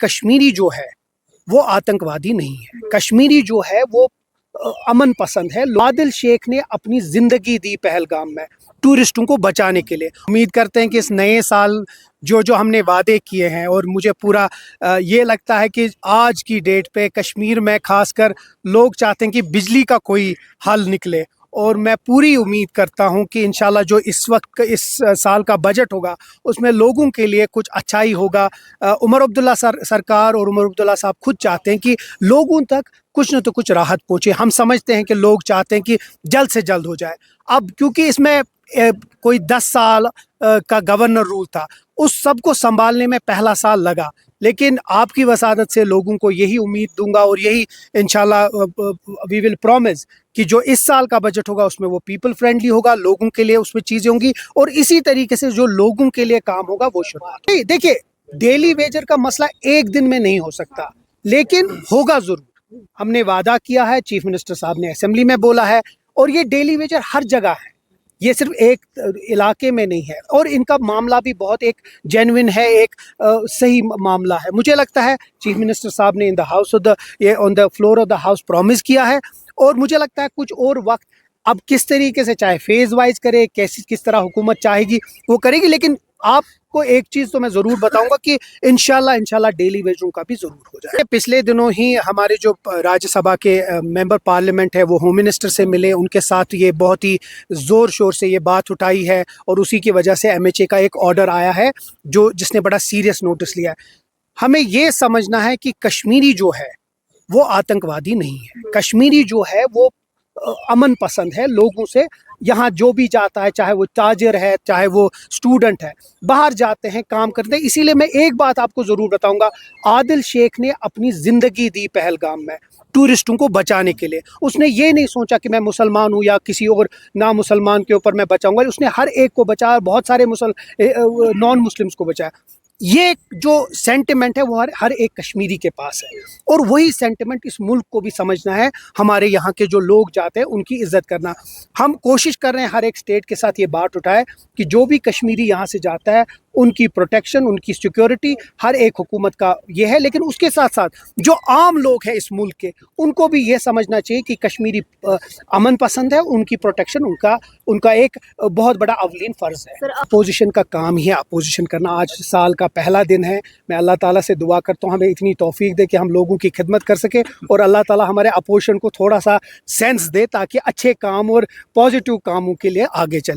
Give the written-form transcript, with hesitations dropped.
کشمیری جو ہے وہ آتنکوادی نہیں ہے، کشمیری جو ہے وہ امن پسند ہے۔ عادل شیخ نے اپنی زندگی دی پہلگام میں ٹورسٹوں کو بچانے کے لیے۔ امید کرتے ہیں کہ اس نئے سال جو ہم نے وعدے کیے ہیں، اور مجھے پورا یہ لگتا ہے کہ آج کی ڈیٹ پہ کشمیر میں خاص کر لوگ چاہتے ہیں کہ بجلی کا کوئی حل نکلے، اور میں پوری امید کرتا ہوں کہ انشاءاللہ جو اس سال کا بجٹ ہوگا اس میں لوگوں کے لیے کچھ اچھائی ہوگا۔ عمر عبداللہ سرکار اور عمر عبداللہ صاحب خود چاہتے ہیں کہ لوگوں تک کچھ نہ تو کچھ راحت پہنچے۔ ہم سمجھتے ہیں کہ لوگ چاہتے ہیں کہ جلد سے جلد ہو جائے۔ اب کیونکہ اس میں کوئی 10 سال کا گورنر رول تھا، اس سب کو سنبھالنے میں پہلا سال لگا، لیکن آپ کی وسادت سے لوگوں کو یہی امید دوں گا، اور یہی انشاءاللہ وی ول پرومس کہ جو اس سال کا بجٹ ہوگا اس میں وہ پیپل فرینڈلی ہوگا، لوگوں کے لیے اس میں چیزیں ہوں گی، اور اسی طریقے سے جو لوگوں کے لیے کام ہوگا وہ شروعات۔ دیکھیے، ڈیلی ویجر کا مسئلہ ایک دن میں نہیں ہو سکتا، لیکن ہوگا ضرور۔ ہم نے وعدہ کیا ہے، چیف منسٹر صاحب نے اسمبلی میں بولا ہے، اور یہ ڈیلی ویجر ہر جگہ ہے، یہ صرف ایک علاقے میں نہیں ہے، اور ان کا معاملہ بھی بہت ایک جینوئن ہے، ایک صحیح معاملہ ہے۔ مجھے لگتا ہے چیف منسٹر صاحب نے on the floor of the house promise کیا ہے، اور مجھے لگتا ہے کچھ اور وقت اب کس طریقے سے چاہے فیز وائز کرے، کس طرح حکومت چاہے گی وہ کرے گی، لیکن آپ کو ایک چیز تو میں ضرور بتاؤں گا کہ انشاءاللہ ڈیلی ویجروں کا بھی ضرور ہو جائے۔ پچھلے دنوں ہی ہمارے جو راجیہ سبھا کے ممبر پارلیمنٹ ہے وہ ہوم منسٹر سے ملے، ان کے ساتھ یہ بہت ہی زور شور سے یہ بات اٹھائی ہے، اور اسی کی وجہ سے MHA کا ایک آرڈر آیا ہے جس نے بڑا سیریس نوٹس لیا ہے۔ ہمیں یہ سمجھنا ہے کہ کشمیری جو ہے وہ آتنکوادی نہیں ہے، کشمیری جو ہے وہ امن پسند ہے لوگوں سے۔ یہاں جو بھی جاتا ہے، چاہے وہ تاجر ہے، چاہے وہ اسٹوڈنٹ ہے، باہر جاتے ہیں، کام کرتے ہیں۔ اسی لیے میں ایک بات آپ کو ضرور بتاؤں گا، عادل شیخ نے اپنی زندگی دی پہلگام میں ٹورسٹوں کو بچانے کے لیے۔ اس نے یہ نہیں سوچا کہ میں مسلمان ہوں یا کسی اور نامسلمان کے اوپر میں بچاؤں گا، اس نے ہر ایک کو بچایا، بہت سارے نان مسلمس کو بچایا۔ یہ جو سینٹیمنٹ ہے وہ ہر ایک کشمیری کے پاس ہے، اور وہی سینٹیمنٹ اس ملک کو بھی سمجھنا ہے۔ ہمارے یہاں کے جو لوگ جاتے ہیں ان کی عزت کرنا، ہم کوشش کر رہے ہیں ہر ایک سٹیٹ کے ساتھ یہ بات اٹھائے کہ جو بھی کشمیری یہاں سے جاتا ہے ان کی پروٹیکشن، ان کی سیکیورٹی ہر ایک حکومت کا یہ ہے، لیکن اس کے ساتھ ساتھ جو عام لوگ ہیں اس ملک کے، ان کو بھی یہ سمجھنا چاہیے کہ کشمیری امن پسند ہے، ان کی پروٹیکشن ان کا ایک بہت بڑا اولین فرض ہے۔ اپوزیشن کا کام ہی ہے اپوزیشن کرنا۔ آج سال کا پہلا دن ہے، میں اللہ تعالیٰ سے دعا کرتا ہوں ہمیں اتنی توفیق دے کہ ہم لوگوں کی خدمت کر سکیں، اور اللہ تعالیٰ ہمارے اپوزیشن کو تھوڑا سا سینس دے تاکہ اچھے کام اور پازیٹیو کاموں کے لیے آگے چلے۔